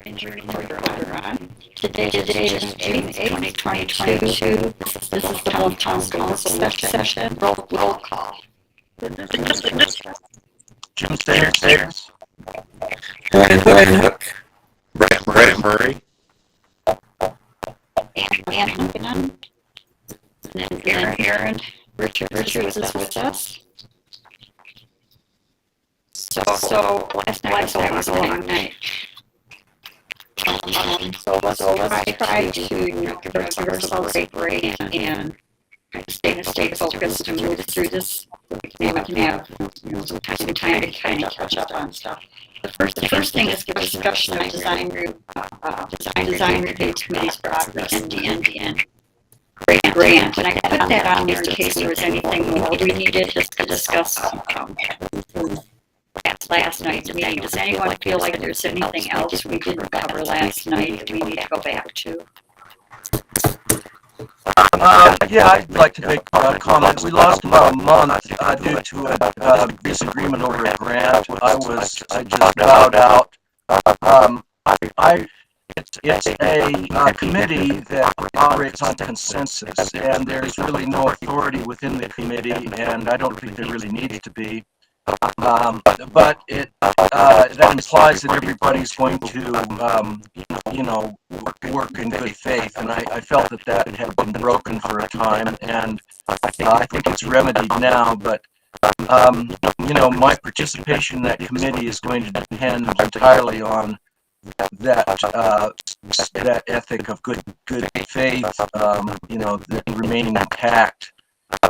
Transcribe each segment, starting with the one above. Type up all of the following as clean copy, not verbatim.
injury order on. Today is June 8th, 2022. This is the Bluff Town Council session. Roll call. Jim Sayers, Ryan Hook, Brett Murray, Ann Huntington, and then Aaron Richard is with us. So last night was a long night. So let's try to give ourselves a break and stay focused and move through this. We can have some time to kind of catch up on stuff. The first thing is give a discussion of design review committee's progress and the grant. And I put that on there in case there was anything more we needed to discuss last night's meeting. Does anyone feel like there's anything else we didn't cover last night that we need to go back to? Yeah, I'd like to make a comment. We lost about a month due to a disagreement over a grant. I just bowed out. It's a committee that operates on consensus, and there's really no authority within the committee, and I don't think there really needs to be. But that implies that everybody's going to, work in good faith, and I felt that had been broken for a time, and I think it's remedied now. But my participation in that committee is going to depend entirely on that ethic of good faith, that remaining intact.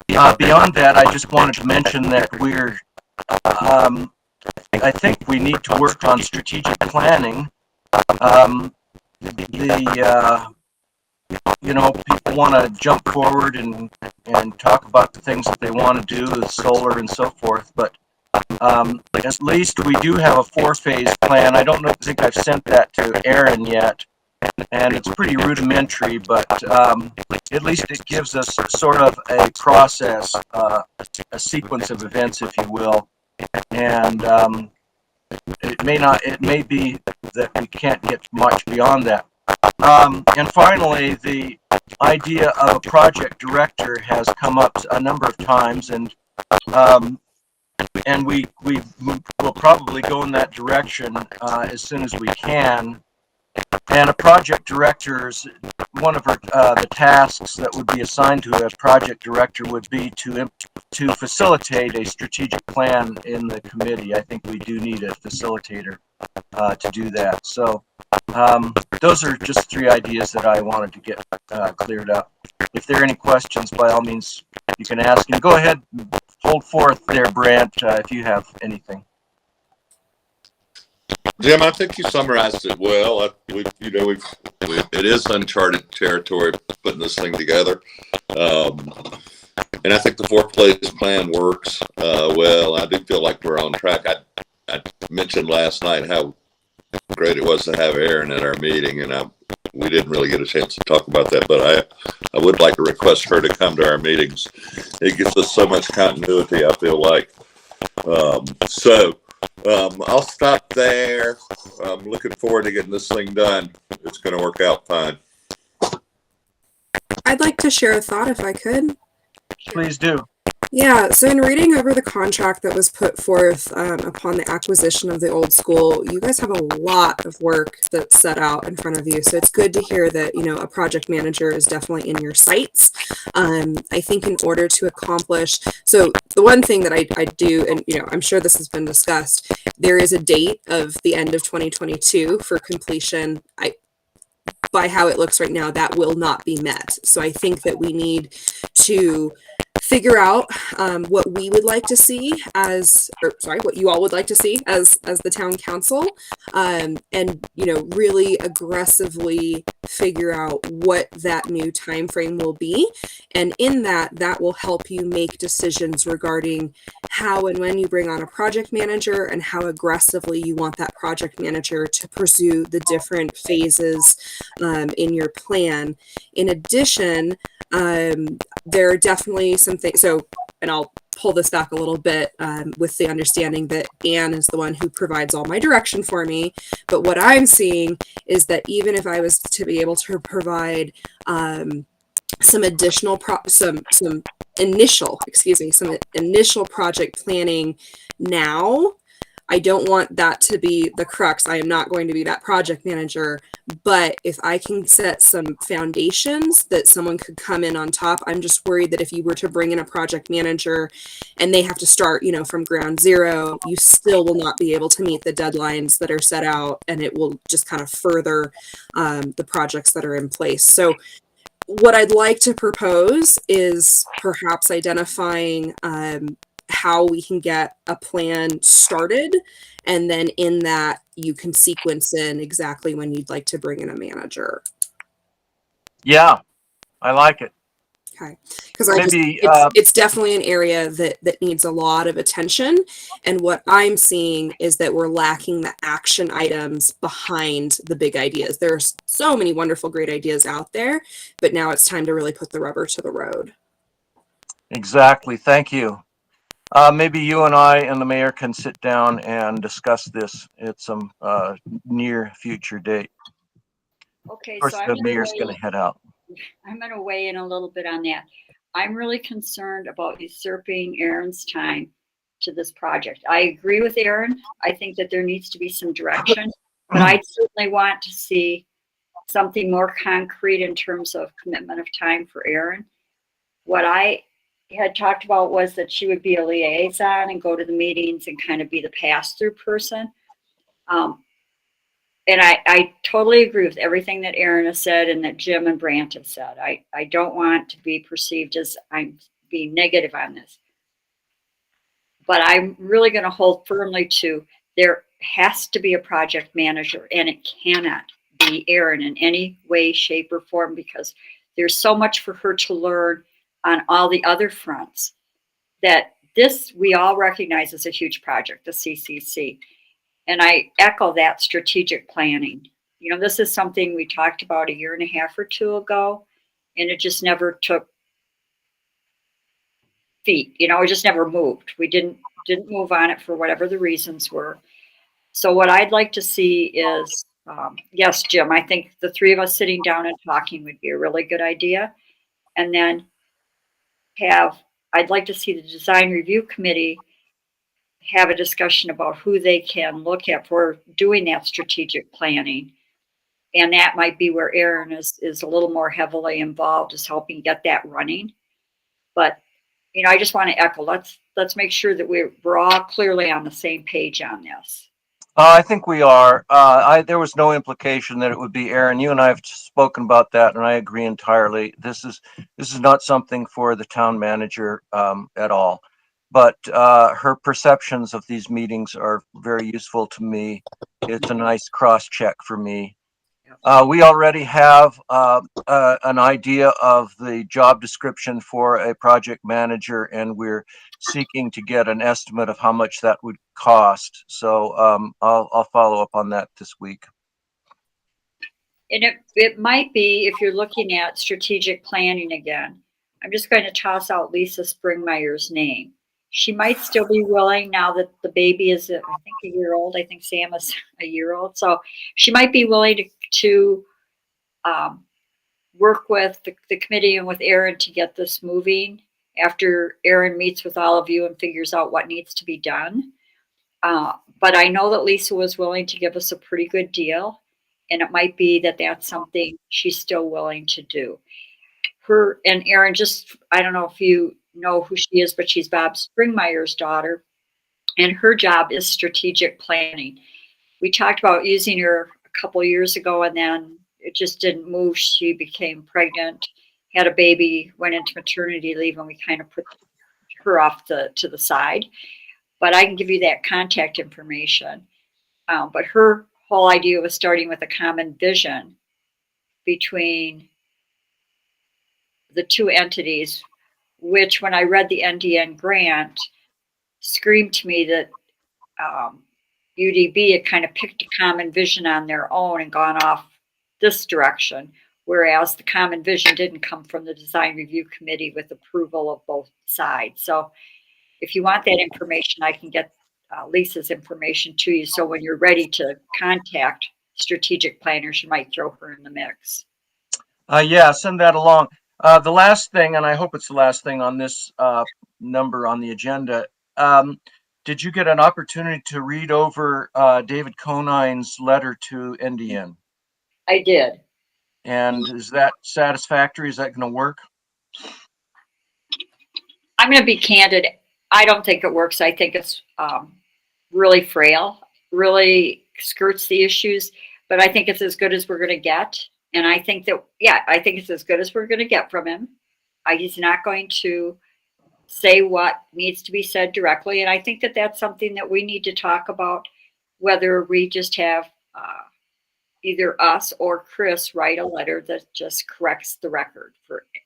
Beyond that, I just wanted to mention that I think we need to work on strategic planning. People want to jump forward and talk about the things that they want to do, the solar and so forth, but at least we do have a 4-phase plan. I don't think I've sent that to Aaron yet, and it's pretty rudimentary, but at least it gives us sort of a process, a sequence of events, if you will, and it may be that we can't get much beyond that. And finally, the idea of a project director has come up a number of times, and we will probably go in that direction as soon as we can. And a project director's one of the tasks that would be assigned to a project director would be to facilitate a strategic plan in the committee. I think we do need a facilitator to do that. So those are just 3 ideas that I wanted to get cleared up. If there are any questions, by all means, you can ask. And go ahead, hold forth there, Brant, if you have anything. Jim, I think you summarized it well. It is uncharted territory putting this thing together, and I think the 4-phase plan works well. I do feel like we're on track. I mentioned last night how great it was to have Aaron at our meeting, and we didn't really get a chance to talk about that, but I would like to request her to come to our meetings. It gives us so much continuity, I feel like. I'll stop there. I'm looking forward to getting this thing done. It's going to work out fine. I'd like to share a thought if I could. Please do. Yeah, so in reading over the contract that was put forth upon the acquisition of the old school, you guys have a lot of work that's set out in front of you. So it's good to hear that, a project manager is definitely in your sights. I think in order to accomplish, so the one thing that I do, and I'm sure this has been discussed, there is a date of the end of 2022 for completion. By how it looks right now, that will not be met. So I think that we need to figure out what we would like to see what you all would like to see as the town council, and really aggressively figure out what that new time frame will be, and in that will help you make decisions regarding how and when you bring on a project manager and how aggressively you want that project manager to pursue the different phases in your plan. In addition, there are definitely some things, and I'll pull this back a little bit with the understanding that Anne is the one who provides all my direction for me. But what I'm seeing is that even if I was to be able to provide some additional some initial project planning now, I don't want that to be the crux. I am not going to be that project manager, but if I can set some foundations that someone could come in on top, I'm just worried that if you were to bring in a project manager and they have to start, you know, from ground zero, you still will not be able to meet the deadlines that are set out, and it will just kind of further the projects that are in place. So what I'd like to propose is perhaps identifying how we can get a plan started, and then in that you can sequence in exactly when you'd like to bring in a manager. Yeah, I like it. Okay, because I just Maybe it's definitely an area that needs a lot of attention, and what I'm seeing is that we're lacking the action items behind the big ideas. There's so many wonderful, great ideas out there, but now it's time to really put the rubber to the road. exactly. Thank you. Maybe you and I and the mayor can sit down and discuss this at some near future date. Okay, Of course, so the mayor's going to head out. I'm going to weigh in a little bit on that. I'm really concerned about usurping Aaron's time to this project. I agree with Aaron. I think that there needs to be some direction, but I'd certainly want to see something more concrete in terms of commitment of time for Aaron. What I had talked about was that she would be a liaison and go to the meetings and kind of be the pass-through person. And I totally agree with everything that Aaron has said and that Jim and Brant have said. I don't want to be perceived as I'm being negative on this. But I'm really going to hold firmly to there has to be a project manager, and it cannot be Aaron in any way, shape, or form, because there's so much for her to learn on all the other fronts that this we all recognize as a huge project, the CCC. And I echo that strategic planning. You know, this is something we talked about a year and a half or two ago, and it just never took feet. You know, it just never moved. We didn't move on it for whatever the reasons were. So what I'd like to see is, yes, Jim, I think the three of us sitting down and talking would be a really good idea. And then I'd like to see the design review committee have a discussion about who they can look at for doing that strategic planning. And that might be where Aaron is a little more heavily involved, is helping get that running. But, you know, I just want to echo, let's make sure that we're all clearly on the same page on this. I think we are. There was no implication that it would be Aaron. You and I have spoken about that, and I agree entirely. This is not something for the town manager at all. But her perceptions of these meetings are very useful to me. It's a nice cross check for me. We already have an idea of the job description for a project manager, and we're seeking to get an estimate of how much that would cost. So I'll follow up on that this week. And it might be, if you're looking at strategic planning again, I'm just going to toss out Lisa Springmeyer's name. She might still be willing now that the baby is, I think, a year old. I think Sam is a year old. So she might be willing to work with the committee and with Aaron to get this moving after Aaron meets with all of you and figures out what needs to be done. But I know that Lisa was willing to give us a pretty good deal, and it might be that that's something she's still willing to do. Her and Aaron, just, I don't know if you know who she is, but she's Bob Springmeyer's daughter, and her job is strategic planning. We talked about using her a couple years ago, and then it just didn't move. She became pregnant, had a baby, went into maternity leave, and we kind of put her off to the side. But I can give you that contact information. But her whole idea was starting with a common vision between the two entities, which when I read the NDN grant, screamed to me that UDB had kind of picked a common vision on their own and gone off this direction, whereas the common vision didn't come from the design review committee with approval of both sides. So if you want that information, I can get Lisa's information to you. So when you're ready to contact strategic planners, you might throw her in the mix. Yeah, send that along. The last thing, and I hope it's the last thing on this number on the agenda. Did you get an opportunity to read over David Conine's letter to NDN? I did. And is that satisfactory? Is that going to work? I'm going to be candid. I don't think it works. I think it's really frail, really skirts the issues, but I think it's as good as we're going to get. And I think that, yeah, I think it's as good as we're going to get from him. He's not going to say what needs to be said directly. And I think that that's something that we need to talk about, whether we just have either us or Chris write a letter that just corrects the record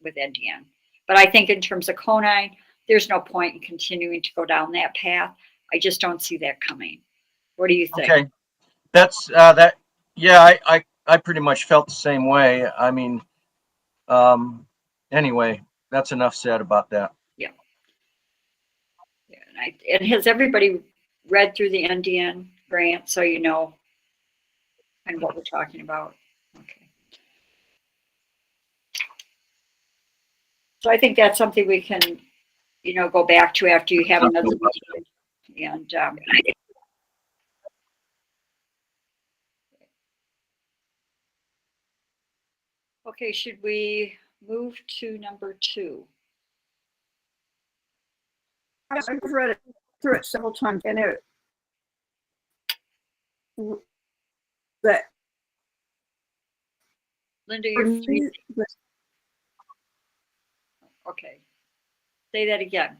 with NDN. But I think in terms of Conine, there's no point in continuing to go down that path. I just don't see that coming. What do you think? Okay, that's that. Yeah, I pretty much felt the same way. I mean, anyway, that's enough said about that. Yeah. And has everybody read through the NDN grant so you know and what we're talking about? Okay. So I think that's something we can, go back to after you have another meeting. And okay, should we move to number 2? I've read it through it several times, and Linda, you're freezing. Okay. Say that again.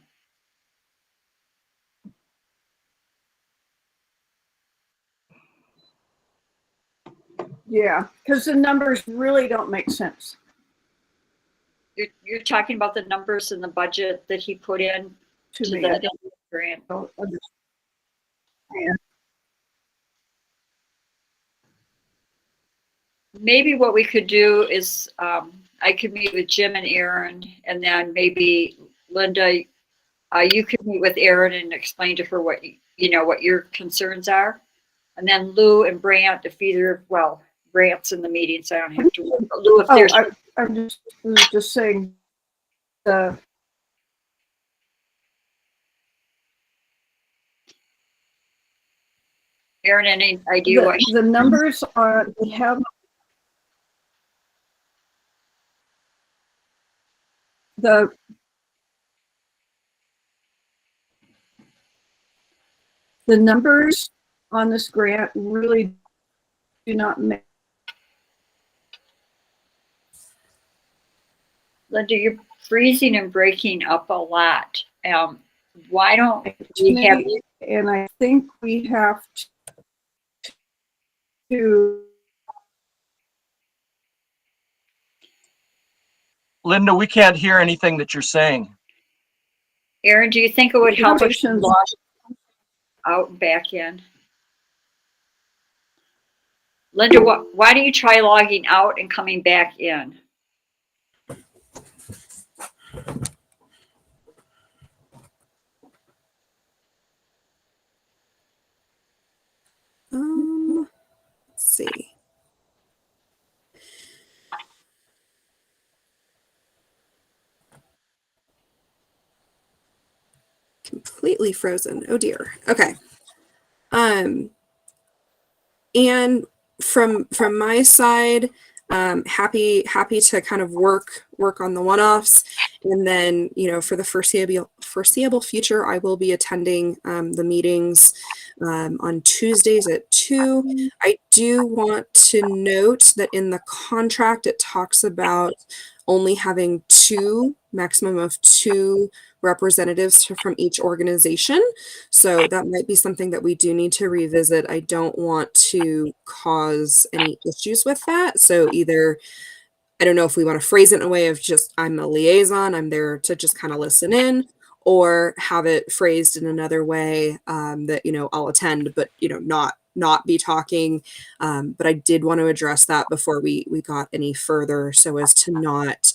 Yeah, because the numbers really don't make sense. You're talking about the numbers in the budget that he put in to me. the grant. Yeah. Maybe what we could do is I could meet with Jim and Aaron, and then maybe Linda, you could meet with Aaron and explain to her what what your concerns are, and then Lou and Brant, if either, well, Brant's in the meeting, so I don't have to. Lou, if there's, I'm just saying the. Aaron, any idea what The numbers are, we have the numbers on this grant really do not make. Linda, you're freezing and breaking up a lot. Why don't we have? And I think we have to. Linda, we can't hear anything that you're saying. Aaron, do you think it would help if you Information- logged out and back in? Linda, why don't you try logging out and coming back in? Let's see. Completely frozen. Oh dear. Okay. And from my side, happy to kind of work on the one-offs, and then for the foreseeable future, I will be attending the meetings on Tuesdays at 2. I do want to note that in the contract it talks about only having maximum of 2 representatives from each organization. So that might be something that we do need to revisit. I don't want to cause any issues with that. So either, I don't know if we want to phrase it in a way of just, I'm a liaison, I'm there to just kind of listen in, or have it phrased in another way that, I'll attend, but, not be talking. But I did want to address that before we got any further, so as to not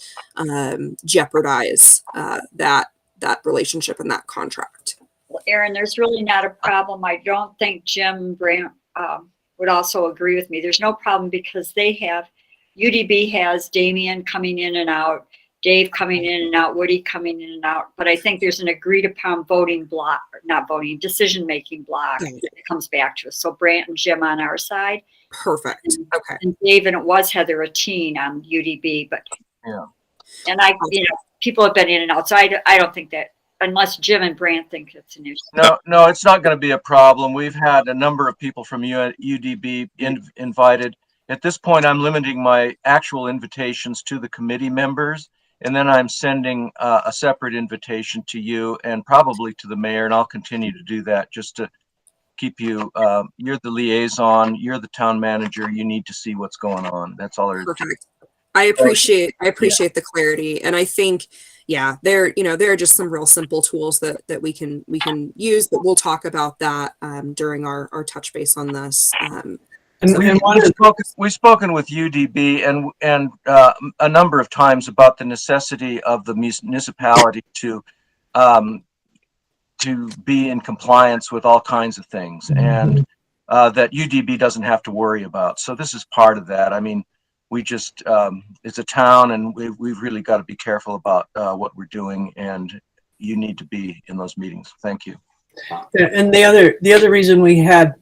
jeopardize that that relationship and that contract. Well, Erin, there's really not a problem. I don't think Jim Brandt would also agree with me. There's no problem because UDB has Damian coming in and out, Dave coming in and out, Woody coming in and out. But I think there's an agreed upon decision-making block that comes back to us. So Brandt and Jim on our side. Perfect. Okay. And Dave, and it was Heather Atteen on UDB, but Yeah. And people have been in and out. So I don't think that, unless Jim and Brandt think it's an issue. No, it's not going to be a problem. We've had a number of people from UDB invited. At this point, I'm limiting my actual invitations to the committee members, and then I'm sending a separate invitation to you and probably to the mayor, and I'll continue to do that just to keep you, you're the liaison, you're the town manager, you need to see what's going on. That's all there is. Perfect. I appreciate the clarity. And I think, there are just some real simple tools that we can use, but we'll talk about that during our touch base on this. We've spoken with UDB and a number of times about the necessity of the municipality to be in compliance with all kinds of things, and that UDB doesn't have to worry about. So this is part of that. I mean, we just, it's a town, and we've really got to be careful about what we're doing, and you need to be in those meetings. Thank you. And the other reason we had,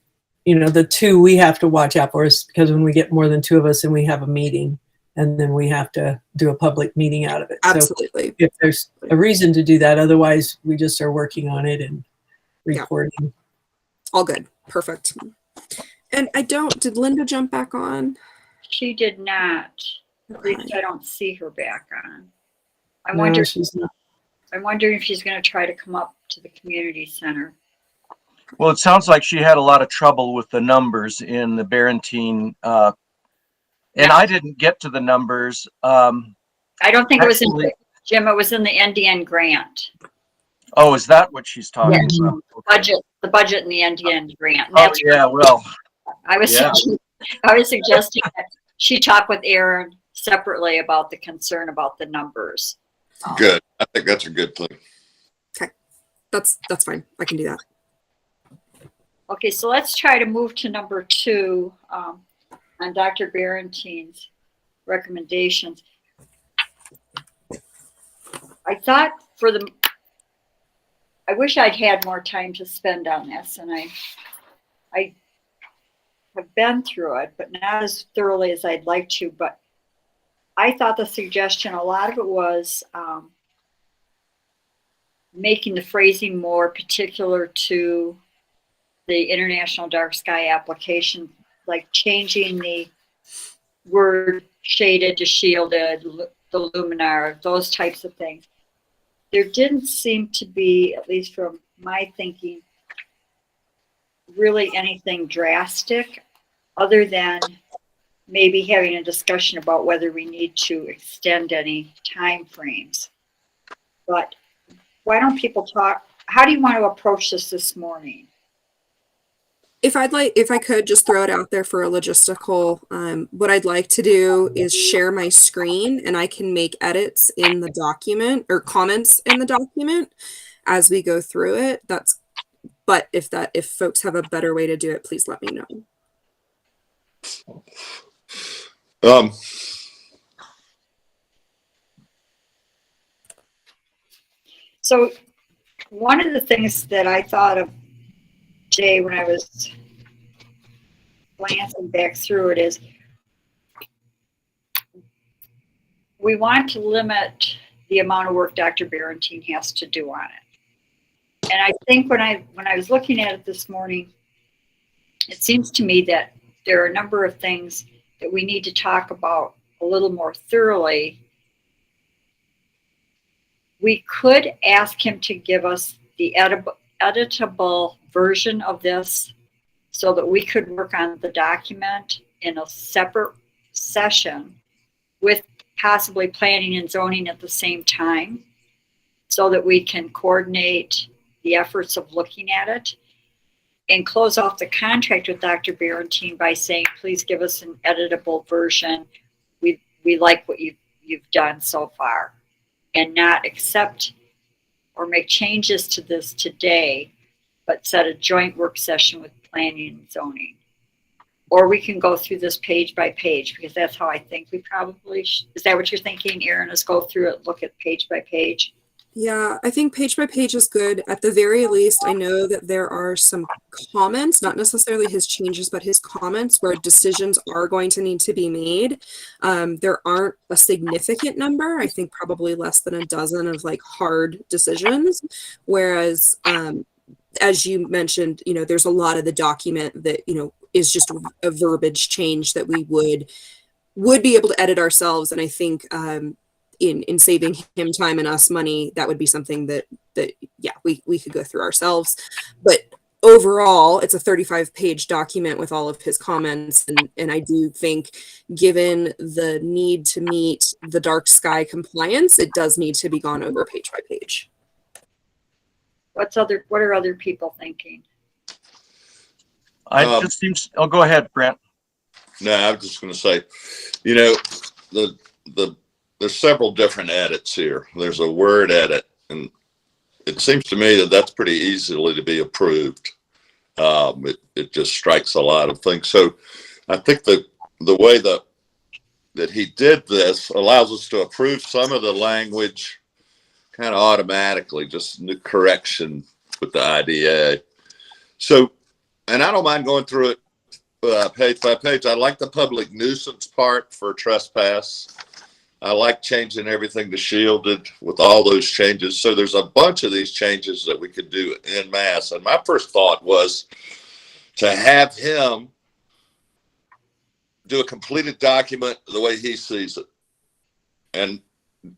the two we have to watch out for is because when we get more than two of us and we have a meeting, and then we have to do a public meeting out of it. Absolutely. So if there's a reason to do that, otherwise we just are working on it and recording. Yeah. All good. Perfect. And did Linda jump back on? She did not. At least I don't see her back on. I'm No, wondering she's not. if she's going to try to come up to the community center. Well, it sounds like she had a lot of trouble with the numbers in the Barentine, and I didn't get to the numbers. I don't think it was in Jim. It was in the NDN grant. Oh, is that what she's talking about? Okay. The budget in the NDN grant. Oh, yeah. Well, I was suggesting that she talk with Erin separately about the concern about the numbers. Good. I think that's a good thing. Okay. That's fine. I can do that. Okay, so let's try to move to number 2 on Dr. Barentine's recommendations. I thought I wish I'd had more time to spend on this, and I have been through it, but not as thoroughly as I'd like to. But I thought the suggestion, a lot of it was making the phrasing more particular to the International Dark Sky application, like changing the word shaded to shielded, the luminar, those types of things. There didn't seem to be, at least from my thinking, really anything drastic other than maybe having a discussion about whether we need to extend any time frames. But why don't people talk? How do you want to approach this morning? If I could just throw it out there for a logistical, what I'd like to do is share my screen, and I can make edits in the document or comments in the document as we go through it. But if folks have a better way to do it, please let me know. So one of the things that I thought of, Jay, when I was glancing back through it, is we want to limit the amount of work Dr. Barentine has to do on it. And I think when I was looking at it this morning, it seems to me that there are a number of things that we need to talk about a little more thoroughly. We could ask him to give us the editable version of this so that we could work on the document in a separate session with possibly planning and zoning at the same time so that we can coordinate the efforts of looking at it and close off the contract with Dr. Barentine by saying, please give us an editable version. We like what you've done so far, and not accept or make changes to this today, but set a joint work session with planning and zoning. Or we can go through this page by page, because that's how I think we probably is that what you're thinking, Erin, is go through it, look at page by page? Yeah, I think page by page is good. At the very least, I know that there are some comments, not necessarily his changes, but his comments where decisions are going to need to be made. There aren't a significant number, I think probably less than a dozen of like hard decisions. Whereas, as you mentioned, there's a lot of the document that, is just a verbiage change that we would be able to edit ourselves. And I think, in saving him time and us money, that would be something that yeah, we could go through ourselves. But overall, it's a 35-page document with all of his comments, and I do think, given the need to meet the dark sky compliance, it does need to be gone over page by page. What are other people thinking? It just seems. Oh, go ahead, Brent. No, I was just going to say, there's several different edits here. There's a word edit, and it seems to me that that's pretty easily to be approved. It just strikes a lot of things. So I think the way that he did this allows us to approve some of the language kind of automatically, just new correction with the IDA. So, and I don't mind going through it page by page. I like the public nuisance part for trespass. I like changing everything to shielded with all those changes. So there's a bunch of these changes that we could do en masse. And my first thought was to have him do a completed document the way he sees it. And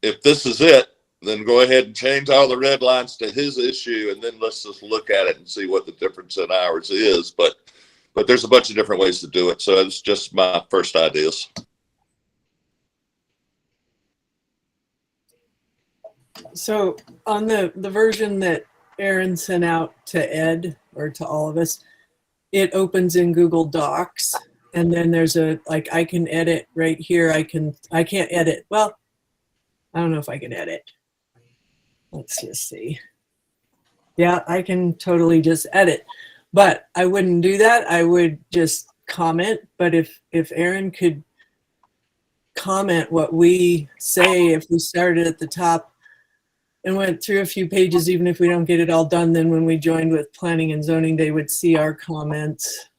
if this is it, then go ahead and change all the red lines to his issue, and then let's just look at it and see what the difference in ours is. But there's a bunch of different ways to do it. So it's just my first ideas. So on the version that Erin sent out to Ed, or to all of us, it opens in Google Docs, and then there's I can edit right here. I can't edit. Well, I don't know if I can edit. Let's just see. Yeah, I can totally just edit, but I wouldn't do that. I would just comment. But if Erin could comment what we say, if we started at the top and went through a few pages, even if we don't get it all done, then when we joined with planning and zoning, they would see our comments.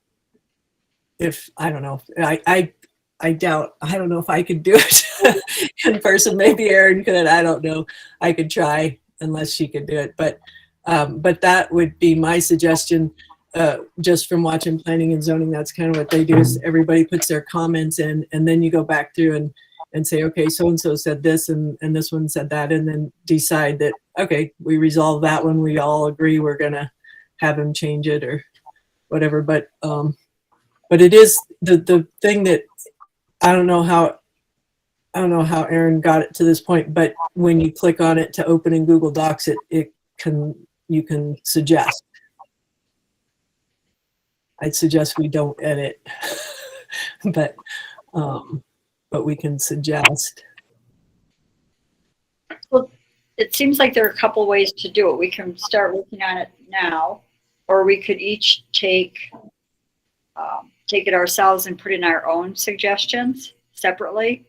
If, I don't know, I doubt, I don't know if I could do it in person. Maybe Erin could, I don't know. I could try, unless she could do it. But that would be my suggestion, just from watching planning and zoning. That's kind of what they do, is everybody puts their comments in, and then you go back through and say, okay, so-and-so said this, and this one said that, and then decide that, okay, we resolve that one. We all agree we're going to have him change it or whatever. But it is the thing that I don't know how Erin got it to this point, but when you click on it to open in Google Docs, you can suggest. I'd suggest we don't edit, but we can suggest. Well, it seems like there are a couple ways to do it. We can start working on it now, or we could each take it ourselves and put in our own suggestions separately,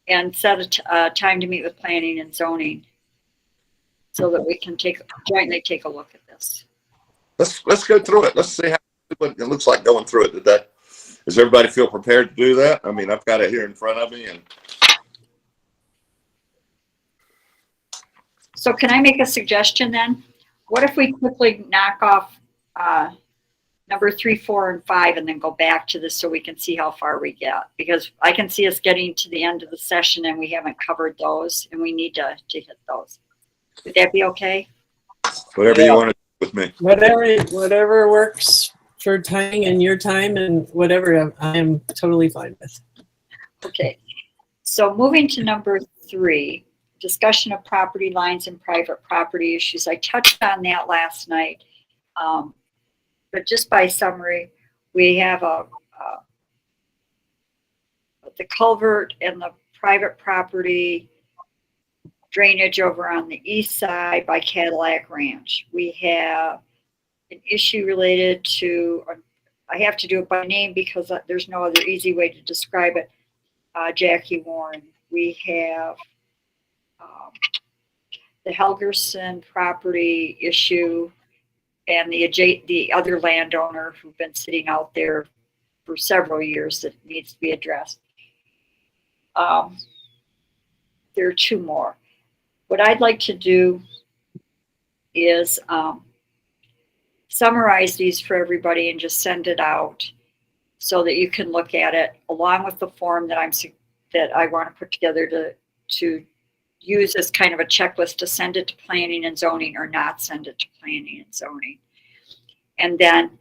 and set a time to meet with planning and zoning so that we can jointly take a look at this. Let's go through it. Let's see what it looks like going through it today. Does everybody feel prepared to do that? I mean, I've got it here in front of me. So can I make a suggestion then? What if we quickly knock off number 3, 4, and 5, and then go back to this so we can see how far we get? Because I can see us getting to the end of the session and we haven't covered those, and we need to hit those. Would that be okay? Whatever you want to do with me. Whatever works for timing and your time, and whatever I am totally fine with. Okay. So moving to number 3, discussion of property lines and private property issues. I touched on that last night. But just by summary, we have the culvert and the private property drainage over on the east side by Cadillac Ranch. We have an issue related to, I have to do it by name because there's no other easy way to describe it, Jackie Warren. We have the Helgerson property issue and the other landowner who've been sitting out there for several years that needs to be addressed. There are two more. What I'd like to do is summarize these for everybody and just send it out so that you can look at it along with the form that I want to put together to use as kind of a checklist to send it to planning and zoning or not send it to planning and zoning. And then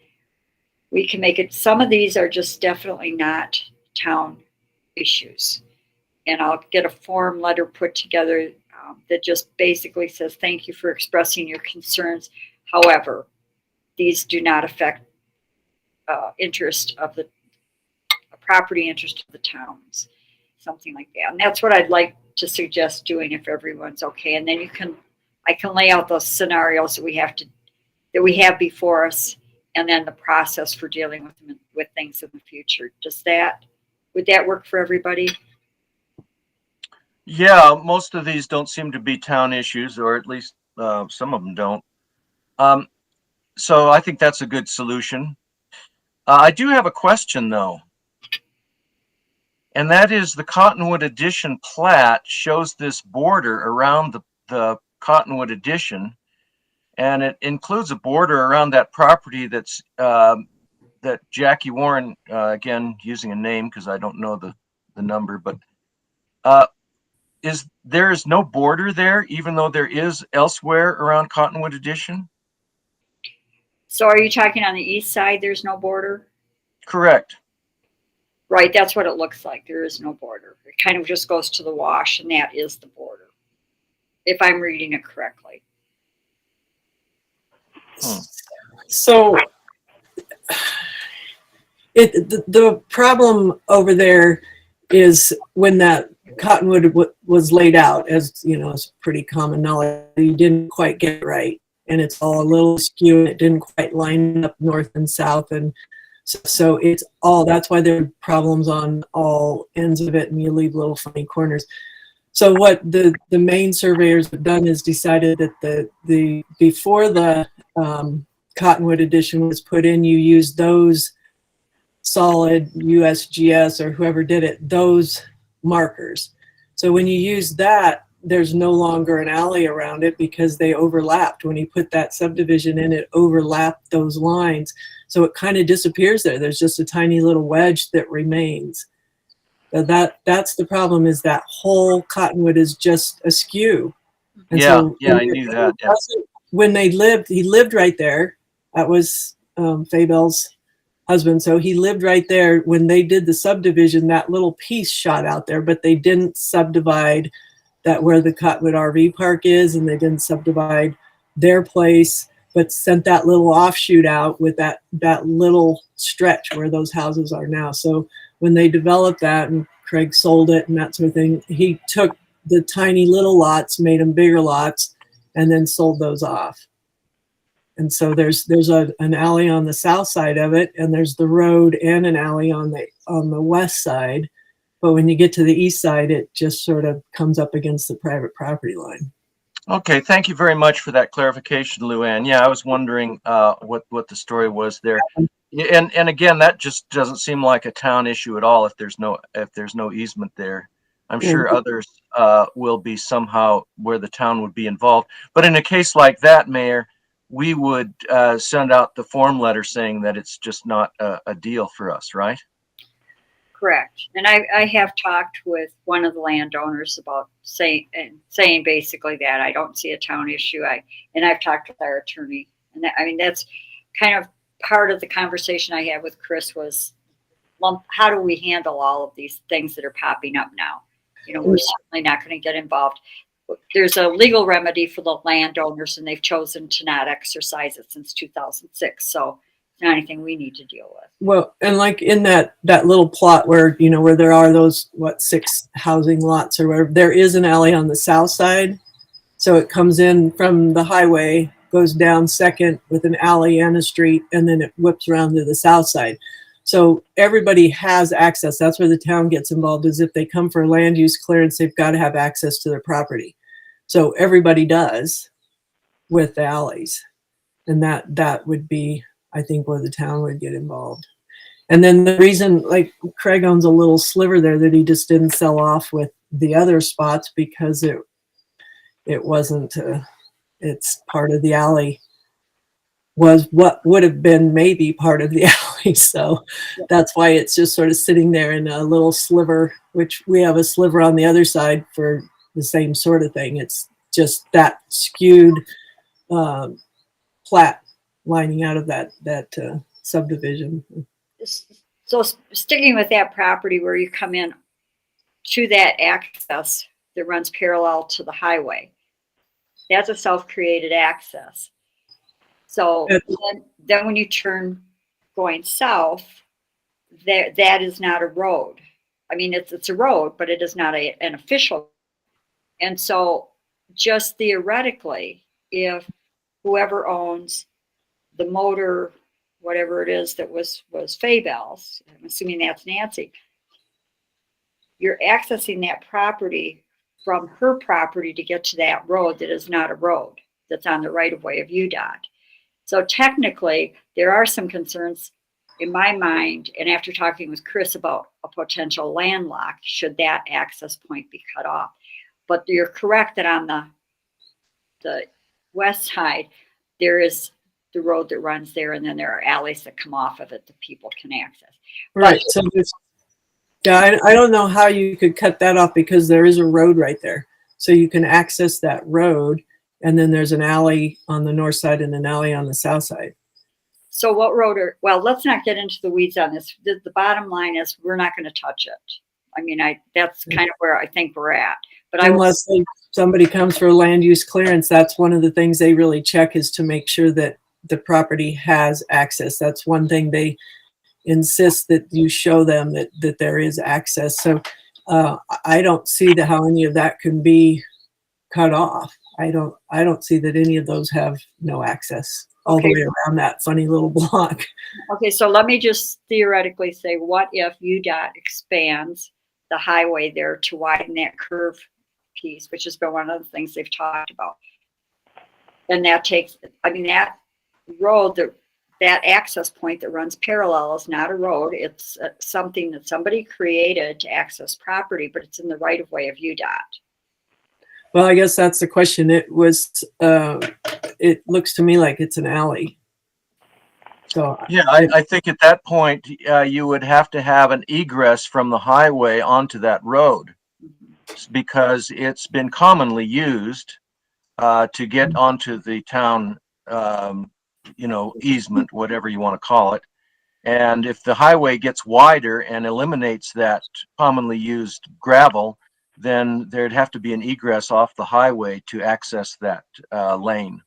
we can make it, some of these are just definitely not town issues. And I'll get a form letter put together that just basically says, thank you for expressing your concerns. However, these do not affect interest of the property interest of the towns, something like that. And that's what I'd like to suggest doing if everyone's okay. And then I can lay out those scenarios that we have before us, and then the process for dealing with things in the future. Would that work for everybody? Yeah, most of these don't seem to be town issues, or at least some of them don't. So I think that's a good solution. I do have a question though. And that is the Cottonwood Addition plat shows this border around the Cottonwood Addition. And it includes a border around that property that's that Jackie Warren, again, using a name because I don't know the number, but there is no border there, even though there is elsewhere around Cottonwood Addition? So are you talking on the east side, there's no border? Correct. Right, that's what it looks like. There is no border. It kind of just goes to the wash, and that is the border, if I'm reading it correctly. So the problem over there is when that Cottonwood was laid out, as you know, it's pretty common knowledge, you didn't quite get it right, and it's all a little askew, and it didn't quite line up north and south, and so it's all, that's why there are problems on all ends of it, and you leave little funny corners. So what the main surveyors have done is decided that the before the Cottonwood Addition was put in, you use those solid USGS or whoever did it, those markers. So when you use that, there's no longer an alley around it because they overlapped. When you put that subdivision in, it overlapped those lines. So it kind of disappears there. There's just a tiny little wedge that remains. So that's the problem, is that whole Cottonwood is just askew. And yeah, so yeah, I knew that. Yeah. When he lived right there. That was Fabel's husband. So he lived right there. When they did the subdivision, that little piece shot out there, but they didn't subdivide that where the Cottonwood RV park is, and they didn't subdivide their place, but sent that little offshoot out with that little stretch where those houses are now. So when they developed that and Craig sold it and that sort of thing, he took the tiny little lots, made them bigger lots, and then sold those off. And so there's an alley on the south side of it, and there's the road and an alley on the west side. But when you get to the east side, it just sort of comes up against the private property line. Okay, thank you very much for that clarification, Luann. Yeah, I was wondering what the story was there. And again, that just doesn't seem like a town issue at all if there's no easement there. I'm sure others will be somehow where the town would be involved. But in a case like that, Mayor, we would send out the form letter saying that it's just not a deal for us, right? Correct. And I have talked with one of the landowners about saying basically that I don't see a town issue. I've talked with our attorney, and that's kind of part of the conversation I had with Chris was, how do we handle all of these things that are popping up now? We're certainly not going to get involved. There's a legal remedy for the landowners, and they've chosen to not exercise it since 2006. So It's not anything we need to deal with. Well, and like in that little plot where, you know, where there are those, 6 housing lots or whatever, there is an alley on the south side. So it comes in from the highway, goes down Second with an alley and a street, and then it whips around to the south side. So everybody has access. That's where the town gets involved, is if they come for land use clearance, they've got to have access to their property. So everybody does with the alleys. And that would be, I think, where the town would get involved. And then the reason, like Craig owns a little sliver there that he just didn't sell off with the other spots because it wasn't, it's part of the alley, was what would have been maybe part of the alley. So that's why it's just sort of sitting there in a little sliver, which we have a sliver on the other side for the same sort of thing. It's just that skewed plat lining out of that subdivision. So sticking with that property where you come in to that access that runs parallel to the highway, that's a self-created access. So then when you turn going south, that is not a road. I mean, it's a road, but it is not an official. And so just theoretically, if whoever owns the motor, whatever it is that was Faybell's, I'm assuming that's Nancy, you're accessing that property from her property to get to that road that is not a road, that's on the right of way of UDOT. So technically, there are some concerns in my mind, and after talking with Chris about a potential landlock, should that access point be cut off. But you're correct that on the west side, there is the road that runs there, and then there are alleys that come off of it that people can access. Right. So yeah, I don't know how you could cut that off because there is a road right there. So you can access that road, and then there's an alley on the north side and an alley on the south side. So what road well, let's not get into the weeds on this. The bottom line is we're not going to touch it. I mean, that's kind of where I think we're at. But unless somebody comes for land use clearance, that's one of the things they really check, is to make sure that the property has access. That's one thing they insist that you show them, that there is access. So I don't see how any of that can be cut off. I don't see that any of those have no access all the way around that funny little block. Okay, so let me just theoretically say, what if UDOT expands the highway there to widen that curve piece, which has been one of the things they've talked about. And that takes, I mean, that road, that access point that runs parallel is not a road. It's something that somebody created to access property, but it's in the right of way of UDOT. Well, I guess that's the question. It looks to me like it's an alley. So yeah, I think at that point, you would have to have an egress from the highway onto that road, because it's been commonly used to get onto the town, easement, whatever you want to call it. And if the highway gets wider and eliminates that commonly used gravel, then there'd have to be an egress off the highway to access that lane,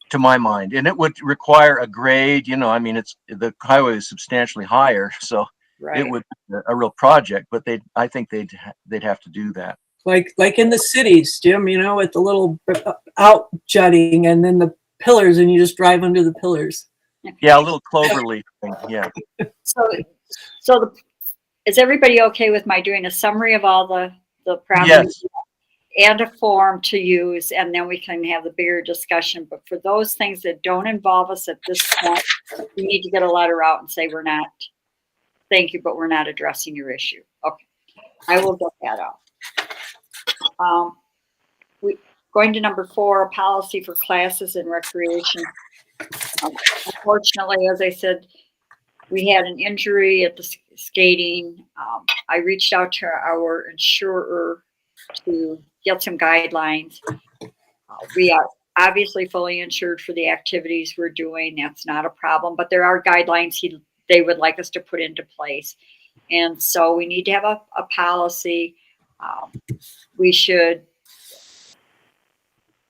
to my mind. And it would require a grade, I mean, the highway is substantially higher, so right. It would be a real project, but I think they'd have to do that. Like in the cities, Jim, with the little out jutting and then the pillars, and you just drive under the pillars. Yeah, a little cloverleaf thing, yeah. So is everybody okay with my doing a summary of all the Yes. properties and a form to use, and then we can have the bigger discussion? But for those things that don't involve us at this point, we need to get a letter out and say thank you, but we're not addressing your issue. Okay, I will get that out. Going to number 4, a policy for classes and recreation. Unfortunately, as I said, we had an injury at the skating. I reached out to our insurer to get some guidelines. We are obviously fully insured for the activities we're doing. That's not a problem, but there are guidelines they would like us to put into place. And so we need to have a policy. We should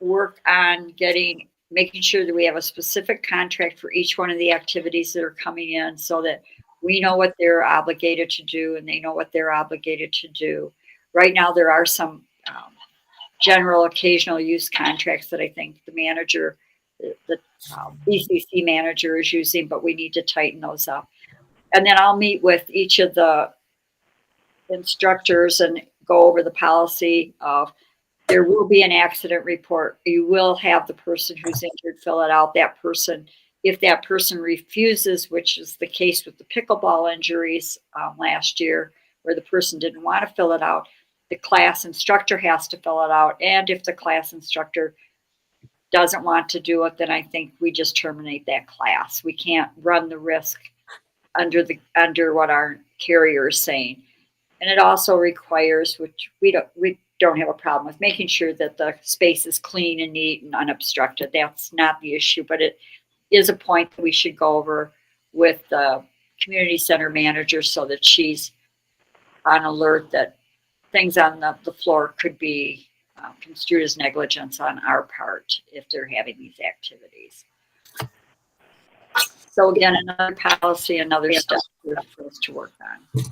work on getting making sure that we have a specific contract for each one of the activities that are coming in so that we know what they're obligated to do and they know what they're obligated to do. Right now, there are some general occasional use contracts that I think the manager, the BCC manager is using, but we need to tighten those up. And then I'll meet with each of the instructors and go over the policy of there will be an accident report. You will have the person who's injured fill it out. That person, if that person refuses, which is the case with the pickleball injuries last year, where the person didn't want to fill it out, the class instructor has to fill it out. And if the class instructor doesn't want to do it, then I think we just terminate that class. We can't run the risk under what our carrier is saying. And it also requires, which we don't have a problem with, making sure that the space is clean and neat and unobstructed. That's not the issue, but it is a point that we should go over with the community center manager so that she's on alert that things on the floor could be construed as negligence on our part if they're having these activities. So again, another policy, another step for us to work on.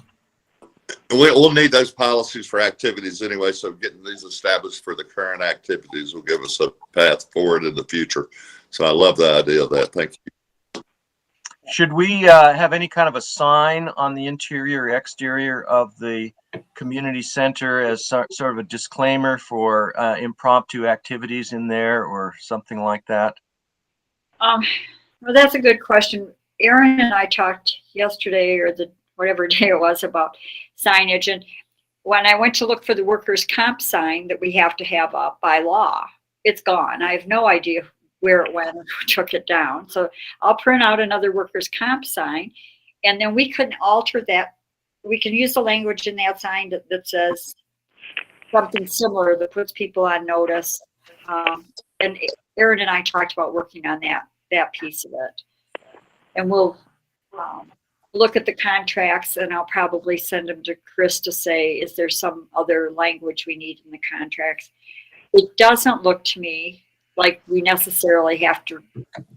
We'll need those policies for activities anyway, so getting these established for the current activities will give us a path forward in the future. So I love the idea of that. Thank you. Should we have any kind of a sign on the interior or exterior of the community center as sort of a disclaimer for impromptu activities in there or something like that? Well, that's a good question. Erin and I talked yesterday or whatever day it was about signage. And when I went to look for the workers' comp sign that we have to have up by law, it's gone. I have no idea where it went and who took it down. So I'll print out another workers' comp sign, and then we can alter that. We can use the language in that sign that says something similar that puts people on notice. And Erin and I talked about working on that piece of it. And we'll look at the contracts, and I'll probably send them to Chris to say, is there some other language we need in the contracts? It doesn't look to me like we necessarily have to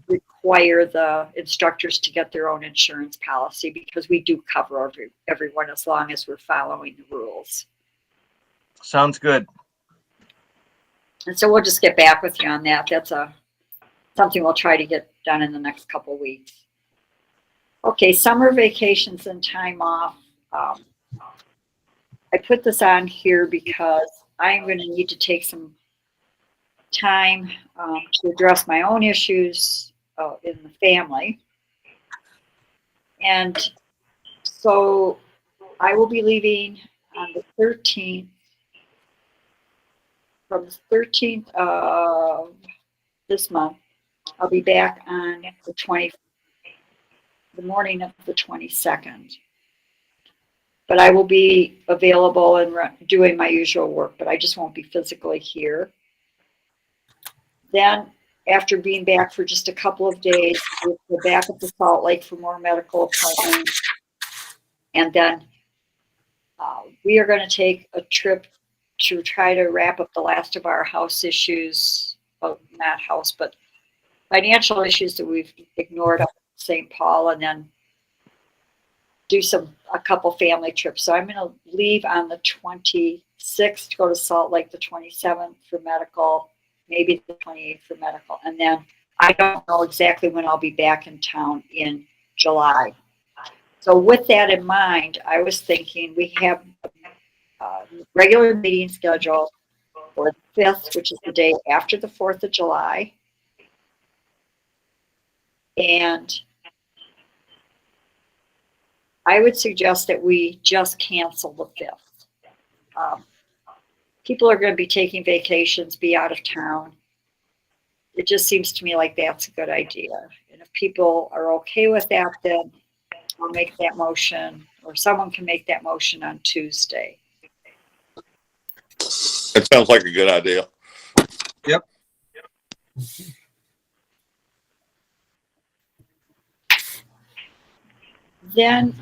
require the instructors to get their own insurance policy, because we do cover everyone as long as we're following the rules. Sounds good. And so we'll just get back with you on that. That's something we'll try to get done in the next couple of weeks. Okay, summer vacations and time off. I put this on here because I'm going to need to take some time to address my own issues in the family. And so I will be leaving on the 13th, from the 13th of this month. I'll be back on the morning of the 22nd. But I will be available and doing my usual work, but I just won't be physically here. Then, after being back for just a couple of days, we'll go back up to Salt Lake for more medical appointments. And then we are going to take a trip to try to wrap up the last of our house issues, well, not house, but financial issues that we've ignored up in St. Paul, and then do a couple family trips. So I'm going to leave on the 26th to go to Salt Lake, the 27th for medical, maybe the 28th for medical. And then I don't know exactly when I'll be back in town in July. So with that in mind, I was thinking we have a regular meeting schedule for the 5th, which is the day after the 4th of July. And I would suggest that we just cancel the 5th. People are going to be taking vacations, be out of town. It just seems to me like that's a good idea. And if people are okay with that, then I'll make that motion, or someone can make that motion on Tuesday. That sounds like a good idea. Yep. Then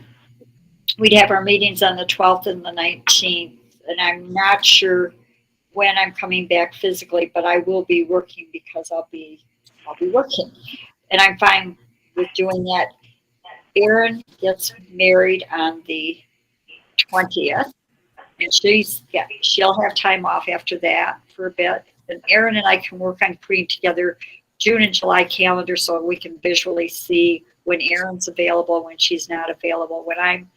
we'd have our meetings on the 12th and the 19th, and I'm not sure when I'm coming back physically, but I will be working because I'll be I'll be working. And I'm fine with doing that. Erin gets married on the 20th, and she'll have time off after that for a bit. And Erin and I can work on putting together June and July calendar so we can visually see when Erin's available, when she's not available, when I'm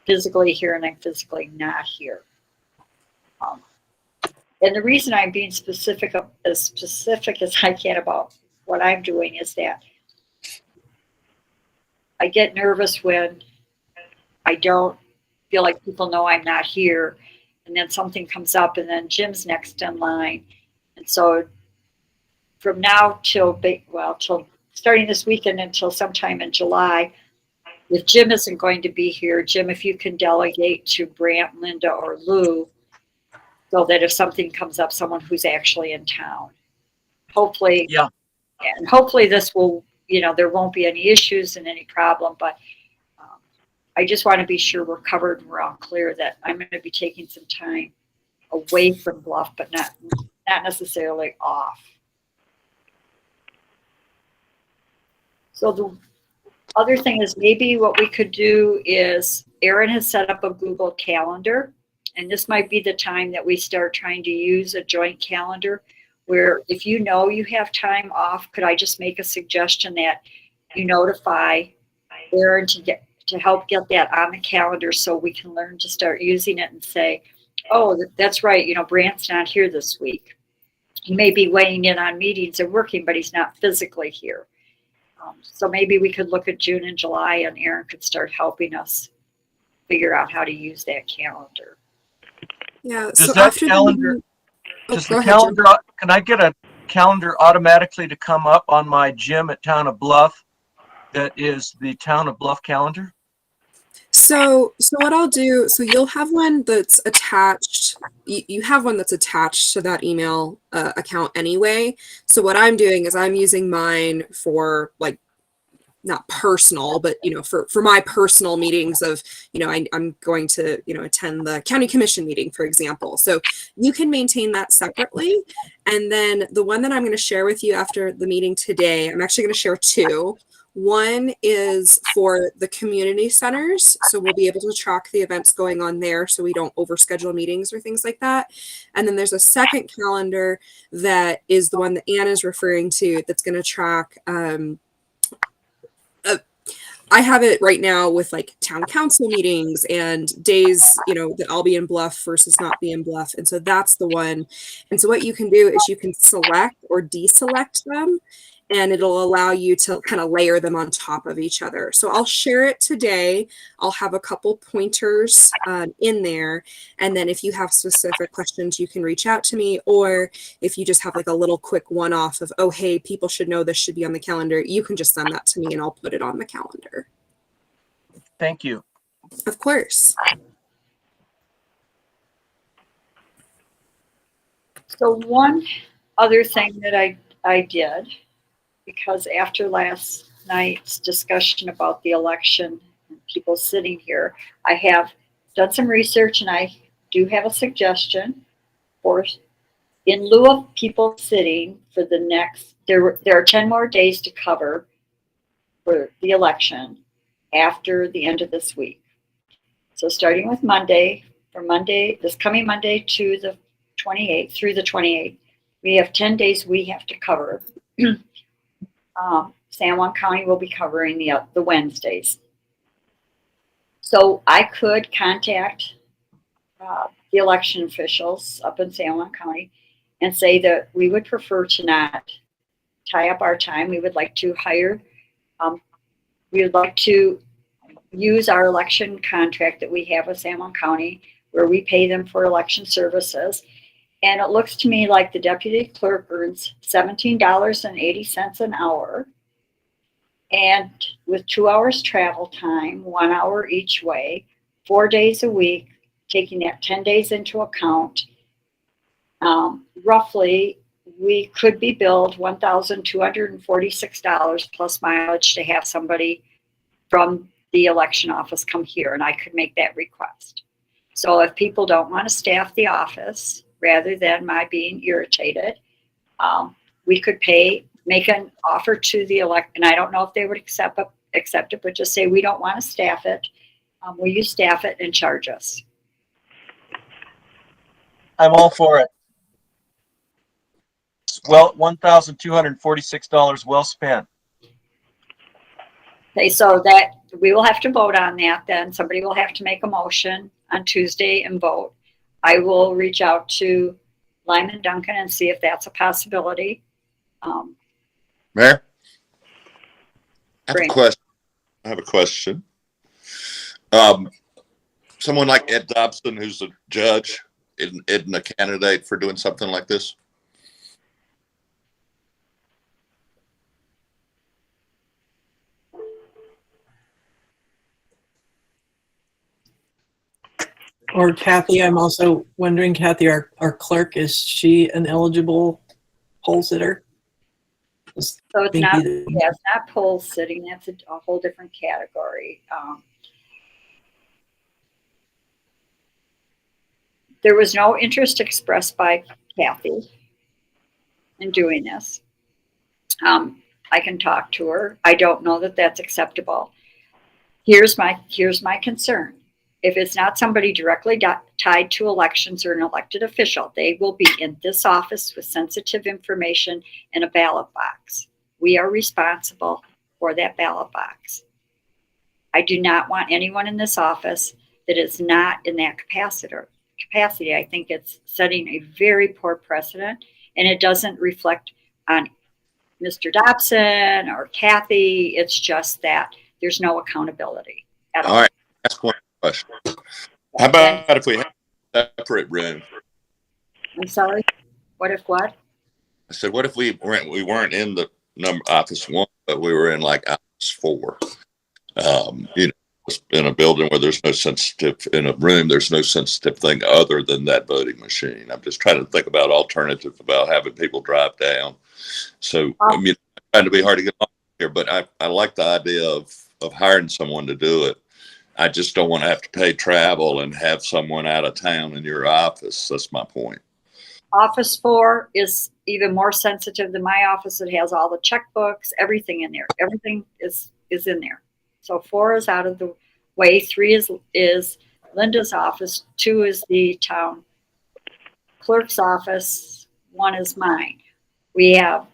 physically here and I'm physically not here. And the reason I'm being specific as I can about what I'm doing is that I get nervous when I don't feel like people know I'm not here, and then something comes up, and then Jim's next in line. And so from now till starting this weekend until sometime in July, if Jim isn't going to be here, Jim, if you can delegate to Brant, Linda, or Lou, so that if something comes up, someone who's actually in town. Hopefully, Yeah. and hopefully this will, there won't be any issues and any problem, but I just want to be sure we're covered and we're all clear that I'm going to be taking some time away from Bluff, but not necessarily off. So the other thing is maybe what we could do is Erin has set up a Google Calendar, and this might be the time that we start trying to use a joint calendar where if you know you have time off, could I just make a suggestion that you notify Erin to help get that on the calendar so we can learn to start using it and say, oh, that's right, Brant's not here this week. He may be weighing in on meetings and working, but he's not physically here. So maybe we could look at June and July, and Erin could start helping us figure out how to use that calendar. Yeah. Does So that after calendar, the does go the ahead, Jim. calendar, can I get a calendar automatically to come up on my Jim at Town of Bluff that is the Town of Bluff calendar? So what I'll do, so you'll have one that's attached. You have one that's attached to that email account anyway. So what I'm doing is I'm using mine for like not personal, but for my personal meetings of I'm going to attend the county commission meeting, for example. So you can maintain that separately, and then the one that I'm going to share with you after the meeting today, I'm actually going to share two. One is for the community centers, so we'll be able to track the events going on there so we don't overschedule meetings or things like that. And then there's a second calendar that is the one that Anna is referring to that's going to track I have it right now with like town council meetings and days, that I'll be in Bluff versus not be in Bluff. And so that's the one. And so what you can do is you can select or deselect them, and it'll allow you to kind of layer them on top of each other. So I'll share it today. I'll have a couple pointers in there. And then if you have specific questions, you can reach out to me. Or if you just have like a little quick one-off of, oh, hey, people should know this should be on the calendar, you can just send that to me and I'll put it on the calendar. Thank you. Of course. So one other thing that I did, because after last night's discussion about the election and people sitting here, I have done some research and I do have a suggestion for, in lieu of people sitting for the next, there are 10 more days to cover for the election after the end of this week. So starting with Monday, this coming Monday to the 28th, through the 28th, we have 10 days we have to cover. San Juan County will be covering the Wednesdays. So I could contact the election officials up in San Juan County and say that we would prefer to not tie up our time. We would like to use our election contract that we have with San Juan County, where we pay them for election services. And it looks to me like the deputy clerk earns $17.80 an hour. And with 2 hours travel time, 1 hour each way, 4 days a week, taking that 10 days into account, roughly we could be billed $1,246 plus mileage to have somebody from the election office come here, and I could make that request. So if people don't want to staff the office, rather than my being irritated, we could pay make an offer to the elect, and I don't know if they would accept it, but just say, we don't want to staff it. Will you staff it and charge us? I'm all for it. Well, $1,246 well spent. Okay, so that we will have to vote on that then. Somebody will have to make a motion on Tuesday and vote. I will reach out to Lyman Duncan and see if that's a possibility. Mayor, I have a Great. question. Someone like Ed Dobson, who's a judge, isn't a candidate for doing something like this? Or Kathy, I'm also wondering, Kathy, our clerk, is she an eligible poll sitter? So it's not, yeah, it's not poll sitting. That's a whole different category. There was no interest expressed by Kathy in doing this. I can talk to her. I don't know that that's acceptable. Here's my concern. If it's not somebody directly tied to elections or an elected official, they will be in this office with sensitive information in a ballot box. We are responsible for that ballot box. I do not want anyone in this office that is not in that capacity. I think it's setting a very poor precedent, and it doesn't reflect on Mr. Dobson or Kathy. It's just that there's no accountability at all. All right, ask one question. How about if we have a separate room? I'm sorry, what if what? I said, what if we weren't in the office 1, but we were in like office 4? You know, in a building where there's no sensitive, in a room, there's no sensitive thing other than that voting machine. I'm just trying to think about alternatives about having people drive down. So, I mean, it's trying to be hard to get on here, but I like the idea of hiring someone to do it. I just don't want to have to pay travel and have someone out of town in your office. That's my point. Office 4 is even more sensitive than my office. It has all the checkbooks, everything in there. Everything is in there. So 4 is out of the way. 3 is Linda's office. 2 is the town clerk's office. 1 is mine. We have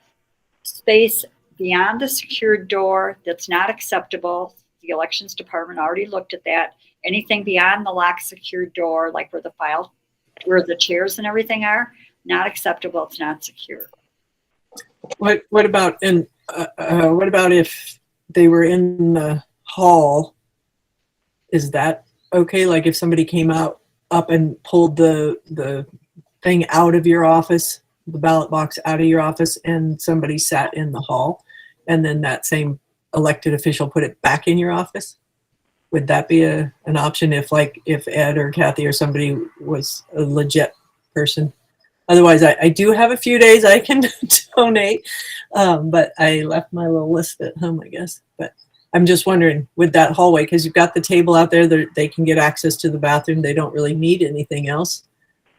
space beyond the secured door that's not acceptable. The elections department already looked at that. Anything beyond the locked secured door, like where the chairs and everything are, not acceptable. It's not secure. What about if they were in the hall? Is that okay? Like if somebody came up and pulled the thing out of your office, the ballot box out of your office, and somebody sat in the hall, and then that same elected official put it back in your office? Would that be an option if Ed or Kathy or somebody was a legit person? Otherwise, I do have a few days I can donate, but I left my little list at home, I guess. But I'm just wondering, with that hallway, because you've got the table out there, they can get access to the bathroom. They don't really need anything else,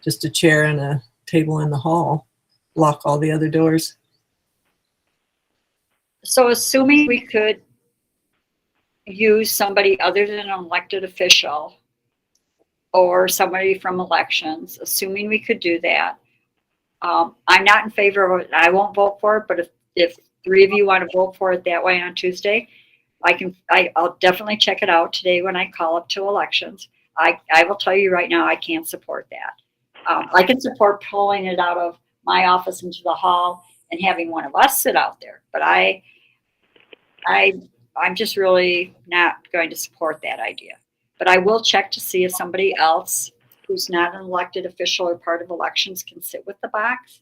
just a chair and a table in the hall. Lock all the other doors. So assuming we could use somebody other than an elected official or somebody from elections, assuming we could do that, I'm not in favor of it. I won't vote for it, but if 3 of you want to vote for it that way on Tuesday, I'll definitely check it out today when I call up to elections. I will tell you right now, I can't support that. I can support pulling it out of my office into the hall and having one of us sit out there, but I'm just really not going to support that idea. But I will check to see if somebody else who's not an elected official or part of elections can sit with the box.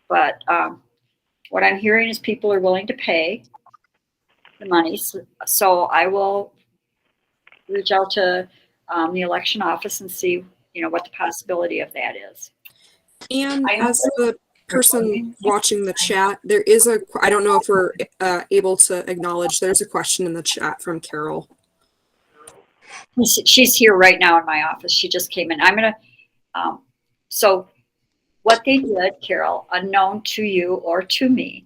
But what I'm hearing is people are willing to pay the money. So I will reach out to the election office and see, what the possibility of that is. And as the person watching the chat, there is I don't know if we're able to acknowledge, there's a question in the chat from Carol. She's here right now in my office. She just came in. I'm going to, so what they did, Carol, unknown to you or to me,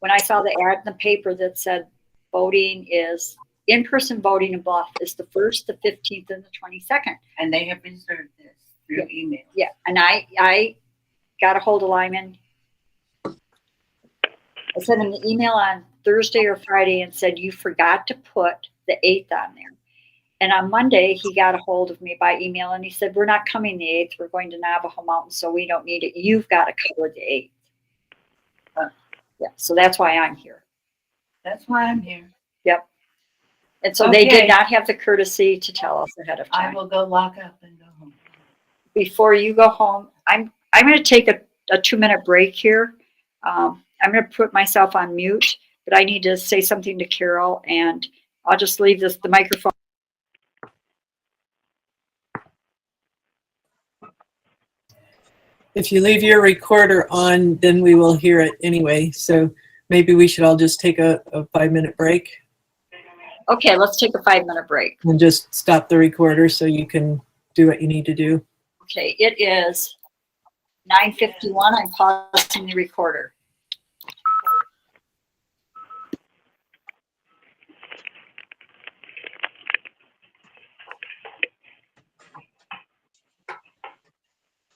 when I saw the ad in the paper that said voting is, in-person voting in Bluff is the 1st, the 15th, and the 22nd. And they have reserved this through email. Yeah, and I got a hold of Lyman. I sent him the email on Thursday or Friday and said, you forgot to put the 8th on there. And on Monday, he got a hold of me by email and he said, we're not coming the 8th. We're going to Navajo Mountain, so we don't need it. You've got to cover the 8th. Yeah, so that's why I'm here. That's why I'm here. Yep. And so they Okay. did not have the courtesy to tell us ahead of I time. will go lock up and go home. Before you go home, I'm going to take a 2-minute break here. I'm going to put myself on mute, but I need to say something to Carol, and I'll just leave the microphone. If you leave your recorder on, then we will hear it anyway. So maybe we should all just take a 5-minute break Okay, let's take a 5-minute break. and just stop the recorder so you can do what you need to do. Okay, it is 9:51. I'm pausing the recorder.